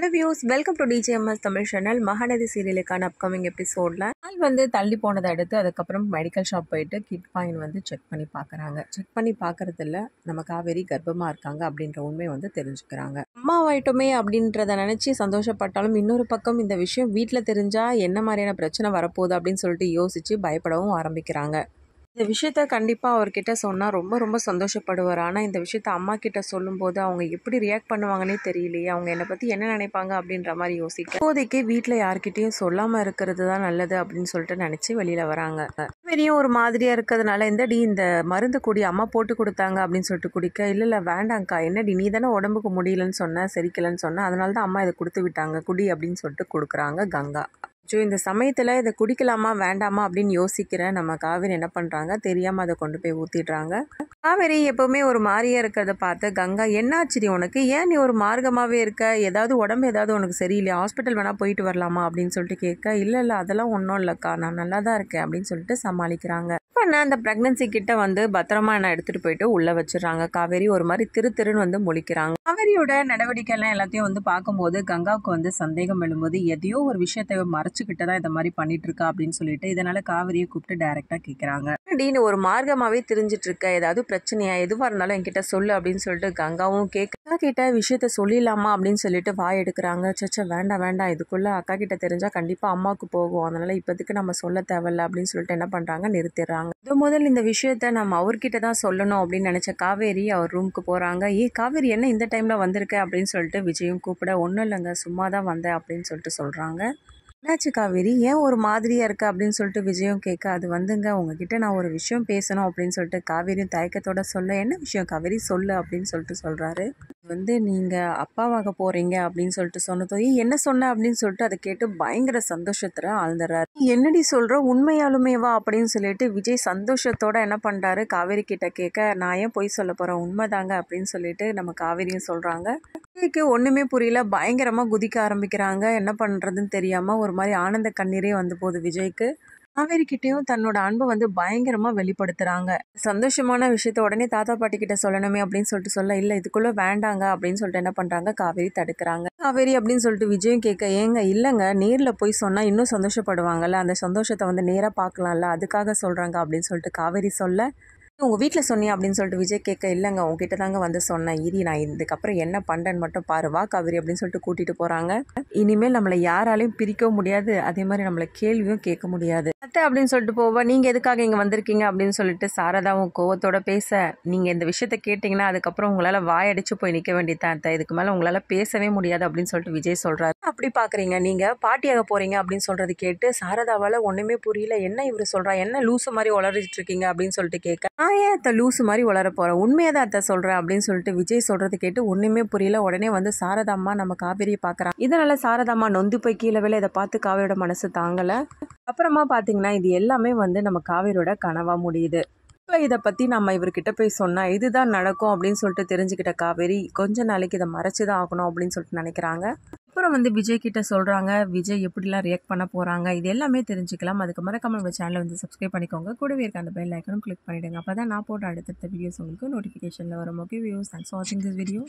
Hello views, welcome to DJMS Tamil channel. Mahanadhi சீரியலுக்கான upcoming எபிசோடில் நாள் தள்ளி போனதை அடுத்து அதுக்கப்புறம் மெடிக்கல் ஷாப் போயிட்டு கிட் பாயிண்ட் செக் பண்ணி பார்க்குறாங்க. செக் பண்ணி பார்க்குறதுல நம்ம காவேரி கர்ப்பமாக இருக்காங்க அப்படின்ற உண்மை தெரிஞ்சுக்கிறாங்க. அம்மாவாயிட்டோமே அப்படின்றத நினச்சி சந்தோஷப்பட்டாலும் இன்னொரு பக்கம் இந்த விஷயம் வீட்டில் தெரிஞ்சால் என்ன மாதிரியான பிரச்சனை வரப்போகுது அப்படின்னு சொல்லிட்டு யோசித்து பயப்படவும் ஆரம்பிக்கிறாங்க. இந்த விஷயத்த கண்டிப்பாக அவர்கிட்ட சொன்னால் ரொம்ப சந்தோஷப்படுவார். ஆனால் இந்த விஷயத்த அம்மா கிட்ட சொல்லும்போது அவங்க எப்படி ரியாக்ட் பண்ணுவாங்கன்னே தெரியலையே, அவங்க என்னை பற்றி என்ன நினைப்பாங்க அப்படின்ற மாதிரி யோசிக்க இப்போதைக்கு வீட்டில் யார்கிட்டையும் சொல்லாமல் இருக்கிறது தான் நல்லது அப்படின்னு சொல்லிட்டு நினச்சி வெளியில் வராங்க. பெரியும் ஒரு மாதிரியாக இருக்கிறதுனால இந்த மருந்து குடி அம்மா போட்டு கொடுத்தாங்க அப்படின்னு சொல்லிட்டு குடிக்க, இல்லை வேண்டாங்க்கா, என்னடி நீ தானே உடம்புக்கு முடியலன்னு சொன்ன, செரிக்கலன்னு சொன்ன, அதனால தான் அம்மா இதை கொடுத்து விட்டாங்க, குடி அப்படின்னு சொல்லிட்டு கொடுக்குறாங்க கங்கா. இந்த சமயத்தில் இதை குடிக்கலாமா வேண்டாமா அப்படின்னு யோசிக்கிற நம்ம காவேரி என்ன பண்ணுறாங்க, தெரியாமல் அதை கொண்டு போய் ஊற்றிடுறாங்க. காவேரி எப்போவுமே ஒரு மாதிரியாக இருக்கிறத பார்த்து கங்கா, என்னாச்சுடி உனக்கு, ஏன் நீ ஒரு மார்க்கமாகவே இருக்க, ஏதாவது உடம்பு ஏதாவது உனக்கு சரியில்லையா, ஹாஸ்பிட்டல் வேணால் போயிட்டு வரலாமா அப்படின்னு சொல்லிட்டு கேட்க, இல்லை அதெல்லாம் ஒன்றும் இல்லைக்கா, நான் நல்லா தான் இருக்கேன் அப்படின்னு சொல்லிட்டு சமாளிக்கிறாங்க. அந்த ப்ரெக்னன்சி கிட்ட பத்திரமா என்ன எடுத்துகிட்டு போயிட்டு உள்ளே வச்சிடறாங்க. காவேரி ஒரு மாதிரி திருன்னு முழிக்கிறாங்க. காவேரியோட நடவடிக்கை எல்லாம் எல்லாத்தையும் பார்க்கும்போது கங்காவுக்கு சந்தேகம் எழும்போது எதையோ ஒரு விஷயத்தை மறைச்சுக்கிட்டு தான் இந்த மாதிரி பண்ணிட்டு இருக்கா அப்படின்னு சொல்லிட்டு இதனால காவேரியை கூப்பிட்டு டைரக்டா கேட்குறாங்க. அப்படின்னு ஒரு மார்க்கமாவே தெரிஞ்சிட்டு இருக்க, ஏதாவது பிரச்சனையா, எதுவாக இருந்தாலும் என்கிட்ட சொல்லு அப்படின்னு சொல்லிட்டு கங்காவும் அக்கா கிட்ட விஷயத்த சொல்லிடலாமா அப்படின்னு சொல்லிட்டு வாய் எடுக்கிறாங்க. சச்சா வேண்டாம், இதுக்குள்ள அக்கா கிட்ட தெரிஞ்சா கண்டிப்பா அம்மாவுக்கு போகும், அதனால இப்போதைக்கு நம்ம சொல்ல தேவையில்ல அப்படின்னு சொல்லிட்டு என்ன பண்றாங்க, நிறுத்திடுறாங்க. முதல் இந்த விஷயத்த நம்ம அவர்கிட்ட தான் சொல்லணும் அப்படின்னு நினைச்ச காவேரி அவர் ரூமுக்கு போறாங்க. காவேரி என்ன இந்த டைம்ல வந்திருக்க அப்படின்னு சொல்லிட்டு விஜயும் கூப்பிட, ஒன்றும் இல்லைங்க, சும்மா தான் வந்தேன் அப்படின்னு சொல்லிட்டு சொல்றாங்க. என்னாச்சு காவேரி, ஏன் ஒரு மாதிரியா இருக்கு அப்படின்னு சொல்லிட்டு விஜயும் கேட்க, அது உங்ககிட்ட நான் ஒரு விஷயம் பேசணும் அப்படின்னு சொல்லிட்டு காவேரியும் தயக்கத்தோட சொல்ல, என்ன விஷயம் காவேரி சொல்லு அப்படின்னு சொல்லிட்டு சொல்றாரு. நீங்க அப்பாவாக போறீங்க அப்படின்னு சொல்லிட்டு சொன்னதோ, என்ன சொன்ன அப்படின்னு சொல்லிட்டு அதை கேட்டு பயங்கர சந்தோஷத்துல ஆழ்ந்துறாரு. என்னடி சொல்ற, உண்மையாலுமேவா அப்படின்னு சொல்லிட்டு விஜய் சந்தோஷத்தோட என்ன பண்றாரு, காவேரி கிட்ட கேட்க, நான் ஏன் பொய் சொல்ல போறேன், உண்மைதாங்க அப்படின்னு சொல்லிட்டு நம்ம காவேரியும் சொல்றாங்க. விஜய்க்கு ஒண்ணுமே புரியல, பயங்கரமா குதிக்க ஆரம்பிக்கிறாங்க. என்ன பண்றதுன்னு தெரியாம ஒரு மாதிரி ஆனந்த கண்ணீரே போகுது விஜய்க்கு. காவேரி கிட்டையும் தன்னோட அன்பு பயங்கரமா வெளிப்படுத்துறாங்க. சந்தோஷமான விஷயத்த உடனே தாத்தா பாட்டி கிட்ட சொல்லணுமே அப்படின்னு சொல்லிட்டு சொல்ல, இல்ல இதுக்குள்ள வேண்டாங்க அப்படின்னு சொல்லிட்டு என்ன பண்றாங்க, காவேரி தடுக்கிறாங்க. காவேரி அப்படின்னு சொல்லிட்டு விஜயும் கேட்க, ஏங்க இல்லங்க, நேர்ல போய் சொன்னா இன்னும் சந்தோஷப்படுவாங்கல்ல, அந்த சந்தோஷத்தை நேரா பார்க்கலாம்ல, அதுக்காக சொல்றாங்க அப்படின்னு சொல்லிட்டு காவேரி சொல்ல, உங்க வீட்டில் சொன்னியா அப்படின்னு சொல்லிட்டு விஜய் கேட்க, இல்லைங்க உங்ககிட்ட தாங்க சொன்னேன், இரி நான் இதுக்கப்புறம் என்ன பண்றேன்னு மட்டும் பாரு, வா காவேரி அப்படின்னு சொல்லிட்டு கூட்டிட்டு போறாங்க. இனிமேல் நம்மளை யாராலையும் பிரிக்கவும் முடியாது, அதே மாதிரி நம்மளை கேள்வியும் கேட்க முடியாது அத்தை அப்படின்னு சொல்லிட்டு போவா. நீங்க எதுக்காக இங்க வந்திருக்கீங்க அப்படின்னு சொல்லிட்டு சாரதாவும் கோவத்தோட பேச, நீங்க இந்த விஷயத்த கேட்டீங்கன்னா அதுக்கப்புறம் உங்களால வாயடிச்சு போய் நிக்க வேண்டியதான் அத்தை, இதுக்கு மேல உங்களால பேசவே முடியாது அப்படின்னு சொல்லிட்டு விஜய் சொல்றாரு. அப்படி பாக்குறீங்க, நீங்க பாட்டியாக போறீங்க அப்படின்னு சொல்றது கேட்டு சாரதாவால ஒண்ணுமே புரியல, என்ன இவரு சொல்றா, என்ன லூசு மாதிரி உளறிட்டு இருக்கீங்க அப்படின்னு சொல்லிட்டு கேட்க, நான் ஏன் அத்தை லூசு மாதிரி உளர போறேன், உண்மையதான் அத்தை சொல்றேன் அப்படின்னு சொல்லிட்டு விஜய் சொல்றது கேட்டு ஒண்ணுமே புரியல. உடனே சாரதாம்மா நம்ம காவேரியை பாக்குறாங்க. இதனால சாரதாம்மா நொந்து போய் கீழே வேலை இதை பார்த்து காவேரியோட மனசு தாங்கல. அப்புறமா பாத்தீங்கன்னா இது எல்லாமே நம்ம காவேரியோட கனவா முடியுது. இதை பத்தி நம்ம இவர்கிட்ட போய் சொன்னா இதுதான் நடக்கும் அப்படின்னு சொல்லிட்டு தெரிஞ்சுக்கிட்ட காவேரி கொஞ்ச நாளைக்கு இதை மறைச்சுதான் ஆகணும் அப்படின்னு சொல்லிட்டு நினைக்கிறாங்க. அப்புறம் விஜய் கிட்ட சொல்றாங்க. விஜய் எப்படிலாம் ரியாக்ட் பண்ண போறாங்க இது எல்லாமே தெரிஞ்சுக்கலாம். அதுக்கு மறக்காம நம்ம சேனலை சப்ஸ்கிரைப் பண்ணிக்கோங்க. கூடவே இருக்க அந்த பெல் ஐக்கனும் கிளிக் பண்ணிடுங்க. அப்பதான் நான் போட்ட அடுத்தடுத்த வீடியோஸ் உங்களுக்கு நோட்டிஃபிகேஷன்ல வரும். ஓகே வியூஸ், தேங்க்ஸ் ஃபார் வாட்சிங் திஸ் வீடியோ.